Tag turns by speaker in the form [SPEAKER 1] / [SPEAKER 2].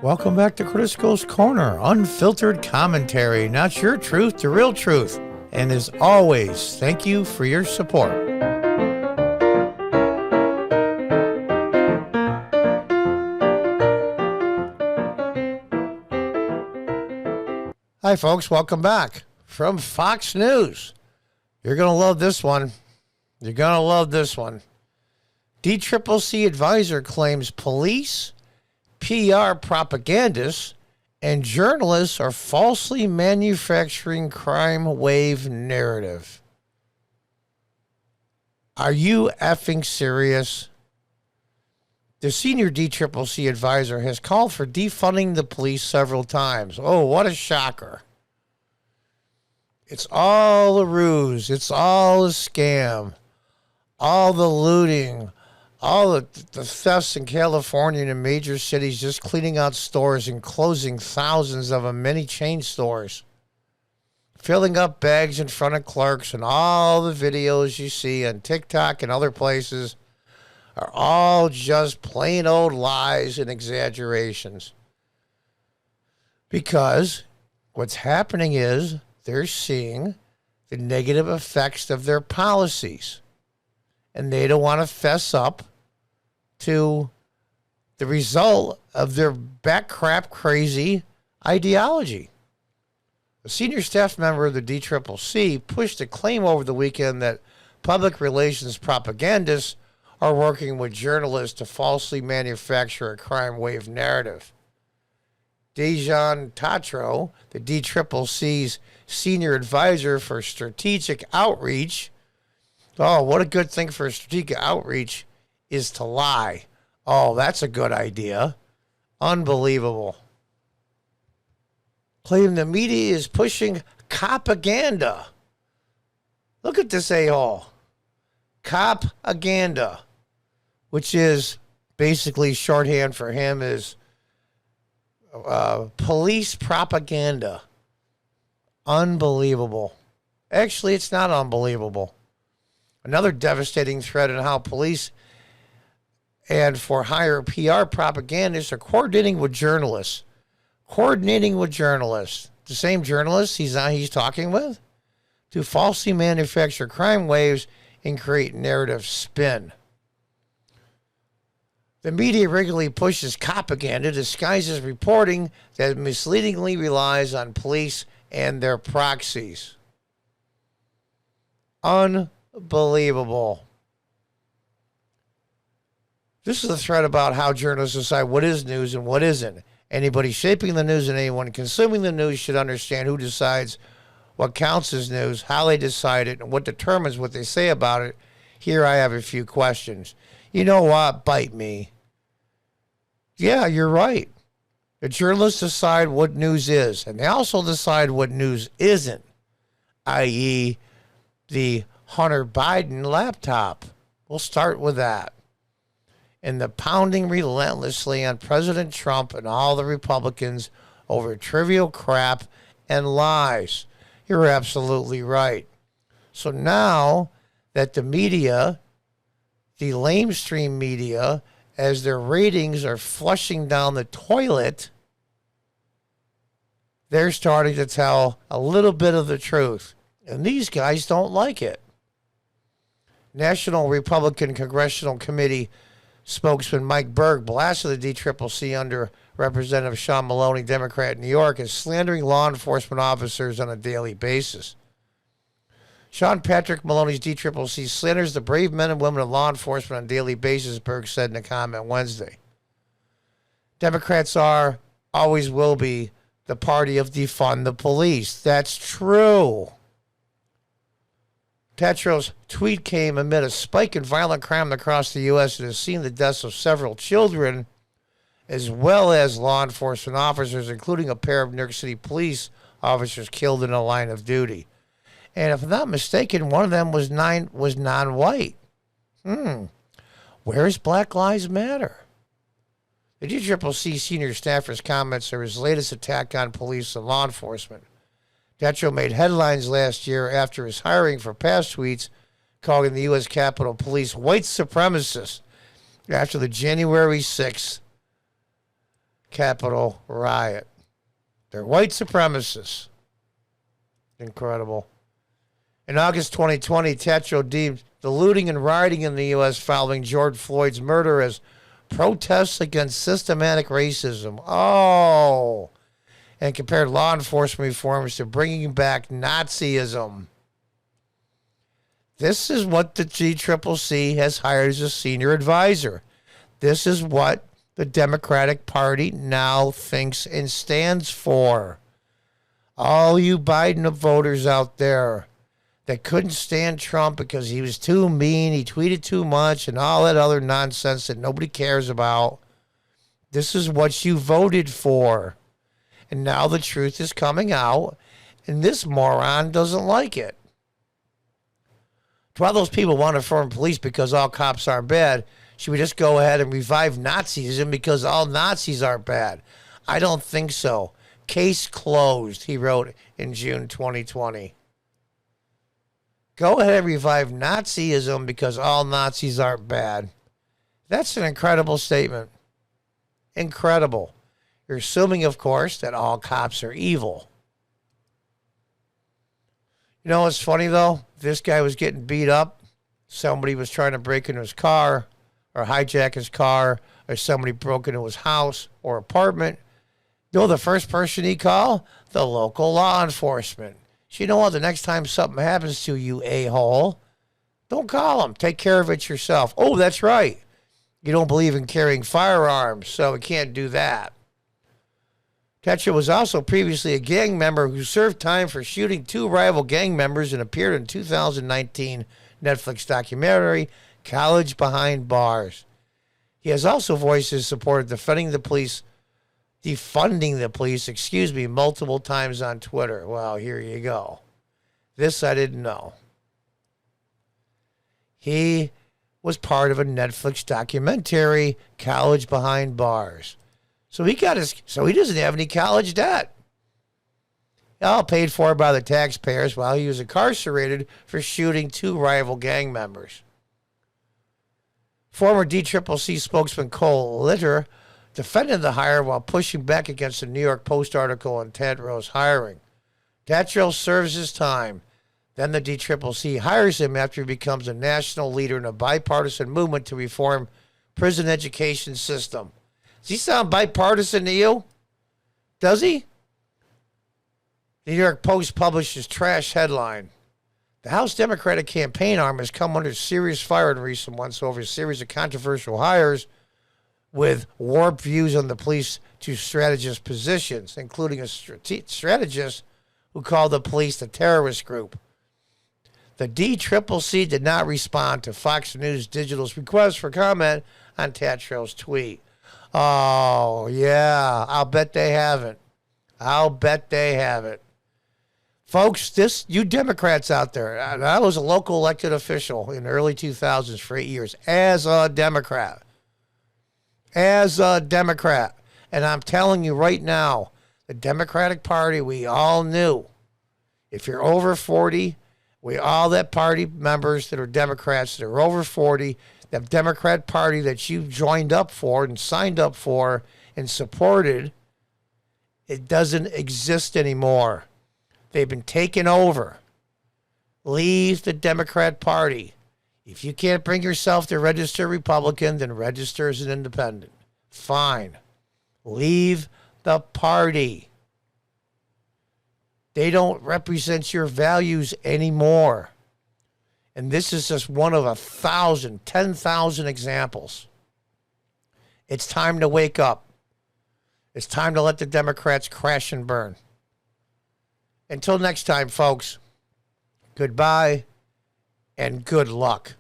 [SPEAKER 1] Welcome back to Crisco's Corner, unfiltered commentary, not your truth, the real truth. And as always, thank you for your support. Hi folks, welcome back from Fox News. You're going to love this one. You're going to love this one. DCCC advisor claims police, PR propagandists, and journalists are falsely manufacturing crime wave narrative. Are you effing serious? The senior DCCC advisor has called for defunding the police several times. Oh, what a shocker. It's all a ruse. It's all a scam. All the looting. All the thefts in California and in major cities, just cleaning out stores and closing thousands of them, many chain stores. Filling up bags in front of clerks, and all the videos you see on TikTok and other places are all just plain old lies and exaggerations. Because what's happening is they're seeing the negative effects of their policies. And they don't want to fess up to the result of their backcrap crazy ideology. A senior staff member of the DCCC pushed a claim over the weekend that public relations propagandists are working with journalists to falsely manufacture a crime wave narrative. Dejan Tatro, the DCCC's senior advisor for strategic outreach. Oh, what a good thing for strategic outreach is to lie. Oh, that's a good idea. Unbelievable. Claim the media is pushing copaganda. Look at this a-hole. Copaganda, which is basically shorthand for him is police propaganda. Unbelievable. Actually, it's not unbelievable. Another devastating threat in how police and for hire PR propagandists are coordinating with journalists. The same journalists he's talking with, to falsely manufacture crime waves and create narrative spin. The media regularly pushes propaganda, disguises reporting that misleadingly relies on police and their proxies. Unbelievable. This is a thread about how journalists decide what is news and what isn't. Anybody shaping the news and anyone consuming the news should understand who decides what counts as news, how they decide it, and what determines what they say about it. Here I have a few questions. You know what? Bite me. Yeah, you're right. The journalists decide what news is, and they also decide what news isn't, i.e., the Hunter Biden laptop. We'll start with that. And the pounding relentlessly on President Trump and all the Republicans over trivial crap and lies. You're absolutely right. So now that the media, the lamestream media, as their ratings are flushing down the toilet, they're starting to tell a little bit of the truth. And these guys don't like it. National Republican Congressional Committee spokesman Mike Berg blasted the DCCC under Representative Sean Maloney, Democrat in New York, as slandering law enforcement officers on a daily basis. Sean Patrick Maloney's DCCC slanders the brave men and women of law enforcement on a daily basis, Berg said in a comment Wednesday. Democrats are, always will be, the party of defund the police. That's true. Petros Tweet came amid a spike in violent crime across the U.S. and has seen the deaths of several children, as well as law enforcement officers, including a pair of New York City police officers killed in the line of duty. And if I'm not mistaken, one of them was non-white. Where's Black Lives Matter? The DCCC senior staffer's comments are his latest attack on police and law enforcement. Detro made headlines last year after his hiring for past tweets calling the U.S. Capitol Police white supremacists after the January 6th Capitol riot. They're white supremacists. Incredible. In August 2020, Tetro deemed the looting and rioting in the U.S. following George Floyd's murder as protests against systematic racism. Oh. And compared law enforcement reforms to bringing back Nazism. This is what the GCCC has hired as a senior advisor. This is what the Democratic Party now thinks and stands for. All you Biden voters out there that couldn't stand Trump because he was too mean, he tweeted too much, and all that other nonsense that nobody cares about. This is what you voted for. And now the truth is coming out, and this moron doesn't like it. To all those people want to reform police because all cops are bad, should we just go ahead and revive Nazism because all Nazis are bad? I don't think so. Case closed, he wrote in June 2020. Go ahead and revive Nazism because all Nazis aren't bad. That's an incredible statement. Incredible. You're assuming, of course, that all cops are evil. You know what's funny, though? This guy was getting beat up. Somebody was trying to break into his car or hijack his car, or somebody broke into his house or apartment. You know the first person he called? The local law enforcement. So you know what? The next time something happens to you, a-hole, don't call them. Take care of it yourself. Oh, that's right. You don't believe in carrying firearms, so we can't do that. Ketchup was also previously a gang member who served time for shooting two rival gang members and appeared in 2019 Netflix documentary, College Behind Bars. He has also voiced his support of defunding the police, multiple times on Twitter. Well, here you go. This I didn't know. He was part of a Netflix documentary, College Behind Bars. So he doesn't have any college debt. All paid for by the taxpayers while he was incarcerated for shooting two rival gang members. Former DCCC spokesman Cole Litter defended the hire while pushing back against the New York Post article on Tetro's hiring. Tetro serves his time. Then the DCCC hires him after he becomes a national leader in a bipartisan movement to reform prison education system. Does he sound bipartisan to you? Does he? The New York Post published his trash headline. The House Democratic campaign arm has come under serious fire in recent months over a series of controversial hires with warped views on the police to strategist positions, including a strategist who called the police the terrorist group. The DCCC did not respond to Fox News Digital's request for comment on Tetro's tweet. Oh, yeah, I'll bet they haven't. Folks, you Democrats out there, I was a local elected official in the early 2000s for 8 years as a Democrat. And I'm telling you right now, the Democratic Party, we all knew. If you're over 40, all that party members that are Democrats that are over 40, the Democrat Party that you joined up for and signed up for and supported, it doesn't exist anymore. They've been taken over. Leave the Democrat Party. If you can't bring yourself to register Republican, then register as an independent. Fine. Leave the party. They don't represent your values anymore. And this is just one of 1,000, 10,000 examples. It's time to wake up. It's time to let the Democrats crash and burn. Until next time, folks, goodbye and good luck.